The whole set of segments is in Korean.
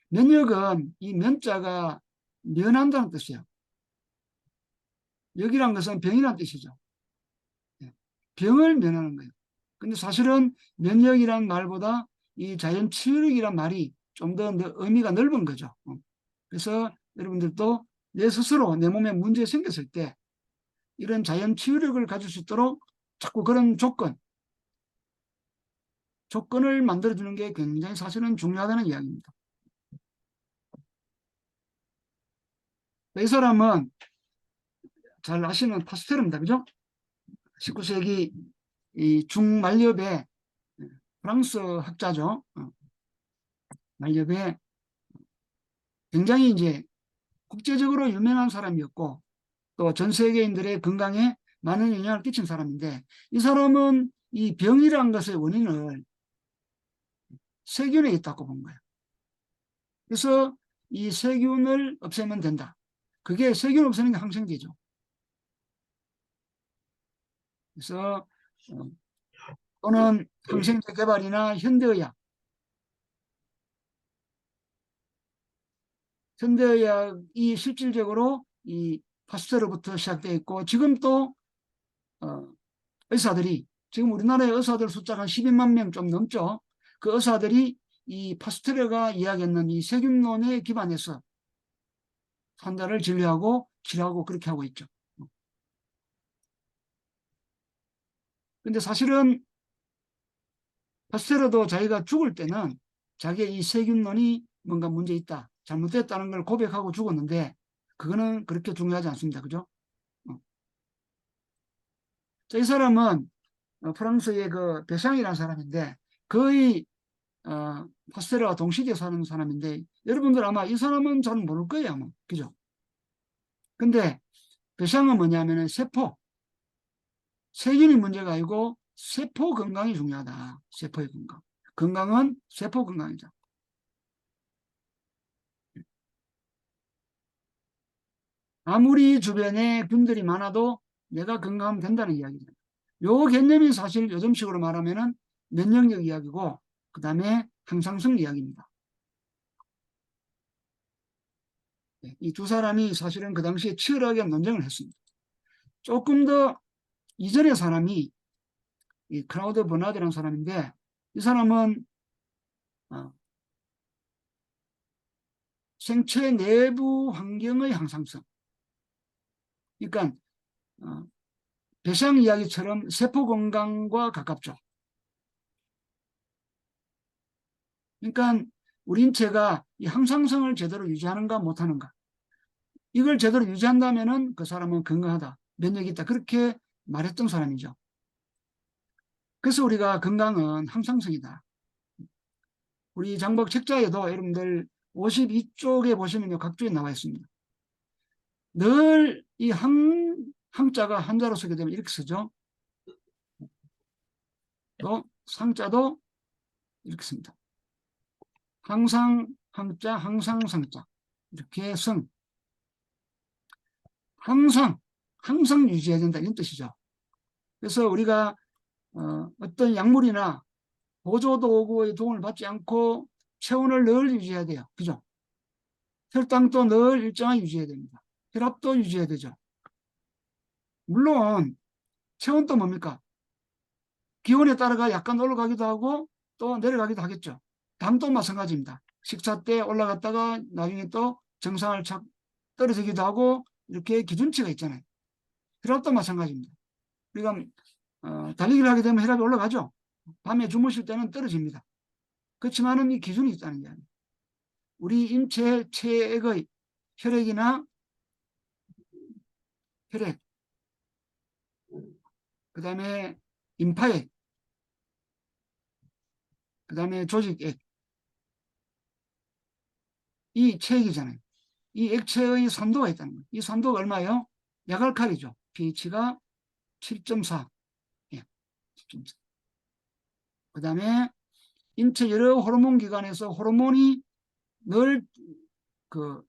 면역은 이 면자가 면한다는 뜻이에요. 역이란 것은 병이라는 뜻이죠. 예. 병을 면하는 거예요. 근데 사실은 면역이란 말보다 이 자연치유력이란 말이 좀 더 의미가 넓은 거죠. 그래서 여러분들도 내 스스로 내 몸에 문제 생겼을 때 이런 자연치유력을 가질 수 있도록 자꾸 그런 조건을 만들어주는 게 굉장히 사실은 중요하다는 이야기입니다. 이 사람은 잘 아시는 파스텔입니다. 그죠? 19세기 이 중만렵에 프랑스 학자죠. 만렵에 굉장히 이제 국제적으로 유명한 사람이었고 또 전 세계인들의 건강에 많은 영향을 끼친 사람인데 이 사람은 이 병이라는 것의 원인을 세균에 있다고 본 거예요. 그래서 이 세균을 없애면 된다. 그게 세균 없애는 게 항생제죠. 그래서 또는 항생제 개발이나 현대의학이 실질적으로 이 파스텔로부터 시작되어 있고 지금 또 의사들이 지금 우리나라의 의사들 숫자가 한 12만 명 좀 넘죠. 그 의사들이 이 파스텔러가 이야기했는 이 세균론에 기반해서 환자를 진료하고 치료하고 그렇게 하고 있죠. 근데 사실은 파스텔러도 자기가 죽을 때는 자기의 이 세균론이 뭔가 문제 있다, 잘못됐다는 걸 고백하고 죽었는데 그거는 그렇게 중요하지 않습니다. 그죠? 어. 이 사람은 프랑스의 그 베상이라는 사람인데 거의 파스텔러와 동시대에 사는 사람인데 여러분들 아마 이 사람은 잘 모를 거예요. 아마. 그죠? 근데 베상은 뭐냐면은 세균이 문제가 아니고 세포 건강이 중요하다. 세포의 건강. 건강은 세포 건강이죠. 아무리 주변에 균들이 많아도 내가 건강하면 된다는 이야기죠. 요 개념이 사실 요즘식으로 말하면은 면역력 이야기고 그 다음에 항상성 이야기입니다. 이 두 사람이 사실은 그 당시에 치열하게 논쟁을 했습니다. 조금 더 이전의 사람이 이 크라우드 버나드라는 사람인데 이 사람은 어, 생체 내부 환경의 향상성. 그러니까 어, 배상 이야기처럼 세포 건강과 가깝죠. 그러니까 우리 인체가 이 항상성을 제대로 유지하는가 못하는가. 이걸 제대로 유지한다면은 그 사람은 건강하다, 면역이 있다. 그렇게 말했던 사람이죠. 그래서 우리가 건강은 항상성이다. 우리 장복 책자에도 여러분들 52쪽에 보시면 각주에 나와 있습니다. 늘 이 항자가 한자로 쓰게 되면 이렇게 쓰죠. 또 상자도 이렇게 씁니다. 항상 항자, 항상 상자. 이렇게 항상 유지해야 된다 이런 뜻이죠. 그래서 우리가 어떤 약물이나 보조도구의 도움을 받지 않고 체온을 늘 유지해야 돼요. 그죠? 혈당도 늘 일정하게 유지해야 됩니다. 혈압도 유지해야 되죠. 물론 체온도 뭡니까? 기온에 따라가 약간 올라가기도 하고 또 내려가기도 하겠죠. 담도 마찬가지입니다. 식사 때 올라갔다가 나중에 또 정상을 착 떨어지기도 하고 이렇게 기준치가 있잖아요. 혈압도 마찬가지입니다. 우리가 달리기를 하게 되면 혈압이 올라가죠. 밤에 주무실 때는 떨어집니다. 그렇지만은 이 기준이 있다는 게 아니에요. 우리 인체 체액의 혈액이나 혈액, 그 다음에 임파액, 그 다음에 조직액, 이 체액이잖아요. 이 액체의 산도가 있다는 거예요. 이 산도가 얼마예요? 약알칼리죠. pH가 7.4. 예, 7.4. 그 다음에 인체 여러 호르몬 기관에서 호르몬이 늘 그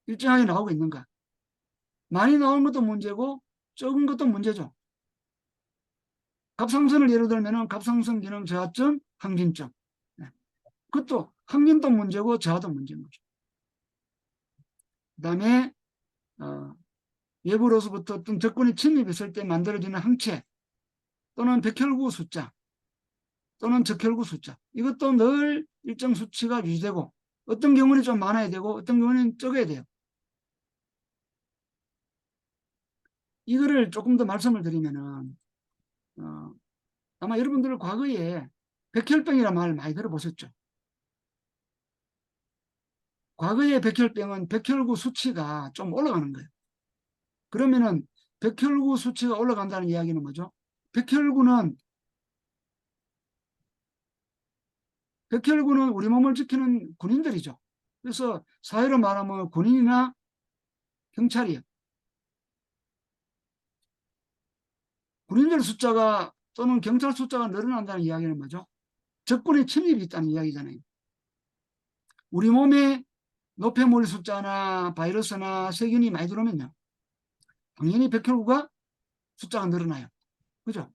일정하게 나오고 있는가. 많이 나오는 것도 문제고 적은 것도 문제죠. 갑상선을 예를 들면 갑상선 기능 저하증, 항진증. 예. 그것도 항진도 문제고 저하도 문제인 거죠. 그 다음에 외부로서부터 어떤 적군이 침입했을 때 만들어지는 항체 또는 백혈구 숫자 또는 적혈구 숫자, 이것도 늘 일정 수치가 유지되고 어떤 경우는 좀 많아야 되고 어떤 경우는 적어야 돼요. 이거를 조금 더 말씀을 드리면은 아마 여러분들 과거에 백혈병이라는 말 많이 들어보셨죠? 과거의 백혈병은 백혈구 수치가 좀 올라가는 거예요. 그러면은 백혈구 수치가 올라간다는 이야기는 뭐죠? 백혈구는 백혈구는 우리 몸을 지키는 군인들이죠. 그래서 사회로 말하면 군인이나 경찰이에요. 군인들 숫자가 또는 경찰 숫자가 늘어난다는 이야기는 뭐죠? 적군의 침입이 있다는 이야기잖아요. 우리 몸에 노폐물 숫자나 바이러스나 세균이 많이 들어오면요, 당연히 백혈구가 숫자가 늘어나요. 그죠?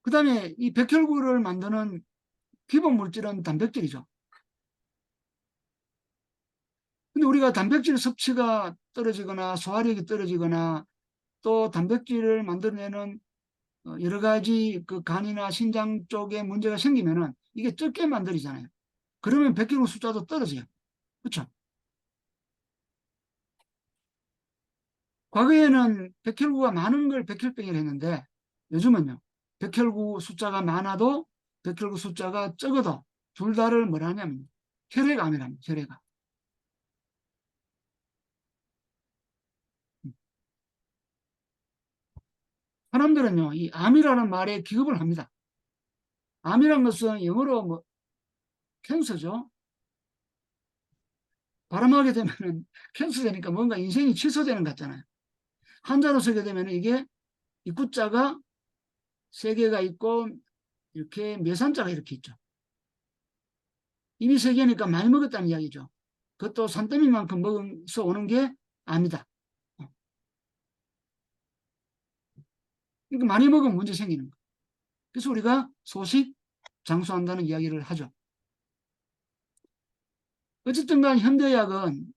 그 다음에 이 백혈구를 만드는 기본 물질은 단백질이죠. 근데 우리가 단백질 섭취가 떨어지거나 소화력이 떨어지거나 또 단백질을 만들어내는 여러 가지 그 간이나 신장 쪽에 문제가 생기면은 이게 적게 만들이잖아요. 그러면 백혈구 숫자도 떨어져요. 그렇죠? 과거에는 백혈구가 많은 걸 백혈병이라 했는데 요즘은요, 백혈구 숫자가 많아도 백혈구 숫자가 적어도 둘 다를 뭐라 하냐면 혈액암이랍니다. 혈액암. 사람들은요, 이 암이라는 말에 기겁을 합니다. 암이라는 것은 영어로 뭐 캔서죠. 발음하게 되면은 캔서 되니까 뭔가 인생이 취소되는 것 같잖아요. 한자로 쓰게 되면 이게 입구자가 세 개가 있고 이렇게 매산자가 이렇게 있죠. 입이 세 개니까 많이 먹었다는 이야기죠. 그것도 산더미만큼 먹어서 오는 게 암이다. 그러니까 많이 먹으면 문제 생기는 거예요. 그래서 우리가 소식 장수한다는 이야기를 하죠. 어쨌든 간 현대의학은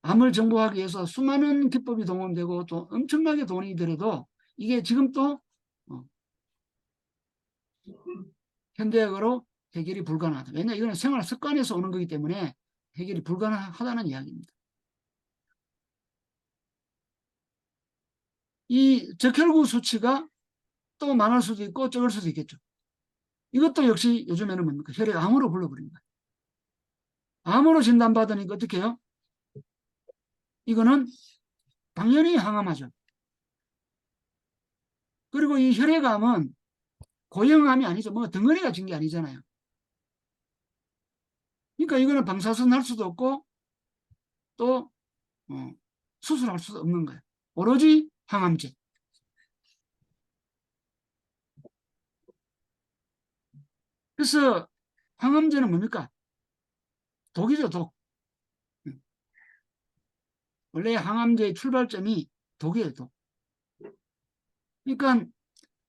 암을 정복하기 위해서 수많은 기법이 동원되고 또 엄청나게 돈이 들어도 이게 지금 또 현대학으로 해결이 불가능하다. 왜냐 이거는 생활 습관에서 오는 거기 때문에 해결이 불가능하다는 이야기입니다. 이 적혈구 수치가 또 많을 수도 있고 적을 수도 있겠죠. 이것도 역시 요즘에는 뭡니까? 혈액암으로 불러버린 거예요. 암으로 진단받으니까 어떻게 해요? 이거는 당연히 항암하죠. 그리고 이 혈액암은 고형암이 아니죠. 뭐 덩어리가 진 게 아니잖아요. 그러니까 이거는 방사선 할 수도 없고 또 수술할 수도 없는 거예요. 오로지 항암제. 그래서 항암제는 뭡니까? 독이죠, 독. 원래 항암제의 출발점이 독이에요, 독. 그러니까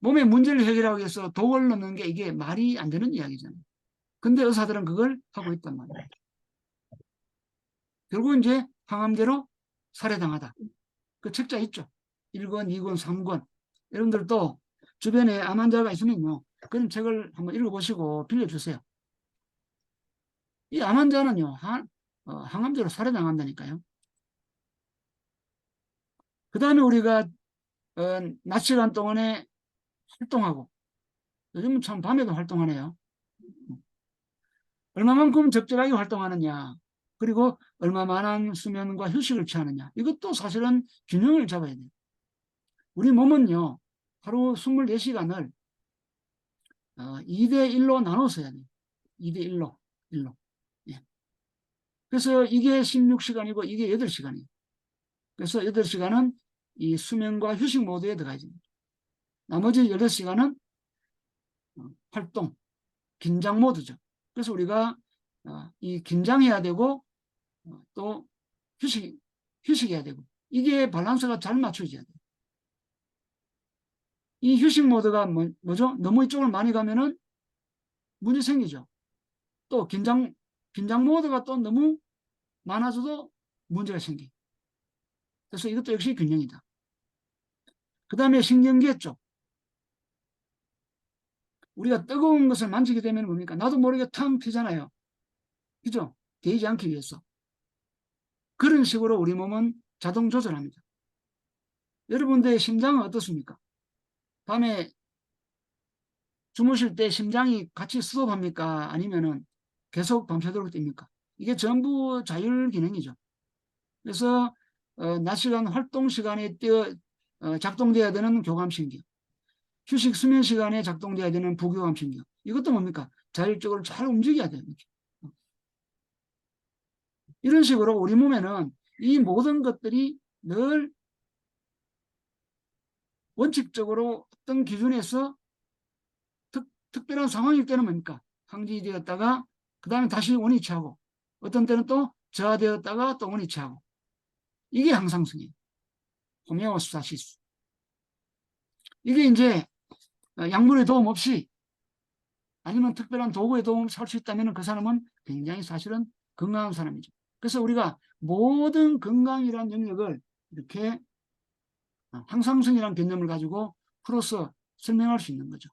몸의 문제를 해결하기 위해서 독을 넣는 게 이게 말이 안 되는 이야기잖아요. 근데 의사들은 그걸 하고 있단 말이에요. 결국 이제 항암제로 살해당하다. 그 책자 있죠. 1권, 2권, 3권. 여러분들도 주변에 암 환자가 있으면요, 그런 책을 한번 읽어보시고 빌려주세요. 이 암 환자는요, 항암제로 살해당한다니까요. 그 다음에 우리가 낮 시간 동안에 활동하고, 요즘은 참 밤에도 활동하네요. 얼마만큼 적절하게 활동하느냐, 그리고 얼마만한 수면과 휴식을 취하느냐, 이것도 사실은 균형을 잡아야 돼요. 우리 몸은요, 하루 24시간을 2대1로 나눠서 해야 돼요. 2대1로. 1로. 예. 그래서 이게 16시간이고 이게 8시간이에요. 그래서 8시간은 이 수면과 휴식 모드에 들어가야 됩니다. 나머지 8시간은 활동, 긴장 모드죠. 그래서 우리가 이 긴장해야 되고 또 휴식해야 되고 이게 밸런스가 잘 맞춰져야 돼요. 이 휴식 모드가 뭐죠? 너무 이쪽을 많이 가면은 문제 생기죠. 또 긴장 모드가 또 너무 많아져도 문제가 생기. 그래서 이것도 역시 균형이다. 그 다음에 신경계 쪽. 우리가 뜨거운 것을 만지게 되면 뭡니까? 나도 모르게 탕 튀잖아요. 그죠? 데이지 않기 위해서. 그런 식으로 우리 몸은 자동 조절합니다. 여러분들의 심장은 어떻습니까? 밤에 주무실 때 심장이 같이 수업합니까? 아니면은 계속 밤새도록 뜁니까? 이게 전부 자율 기능이죠. 그래서 낮 시간 활동 시간에 작동돼야 되는 교감신경, 휴식 수면 시간에 작동돼야 되는 부교감신경. 이것도 뭡니까? 자율적으로 잘 움직여야 돼요. 이렇게. 이런 식으로 우리 몸에는 이 모든 것들이 늘 원칙적으로 어떤 기준에서 특별한 상황일 때는 뭡니까? 상지되었다가 그 다음에 다시 원위치하고 어떤 때는 또 저하되었다가 또 원위치하고 이게 항상성이에요. 호메오스타시스. 이게 이제 약물의 도움 없이 아니면 특별한 도구의 도움 없이 할 수 있다면 그 사람은 굉장히 사실은 건강한 사람이죠. 그래서 우리가 모든 건강이라는 영역을 이렇게 항상성이라는 개념을 가지고 풀어서 설명할 수 있는 거죠.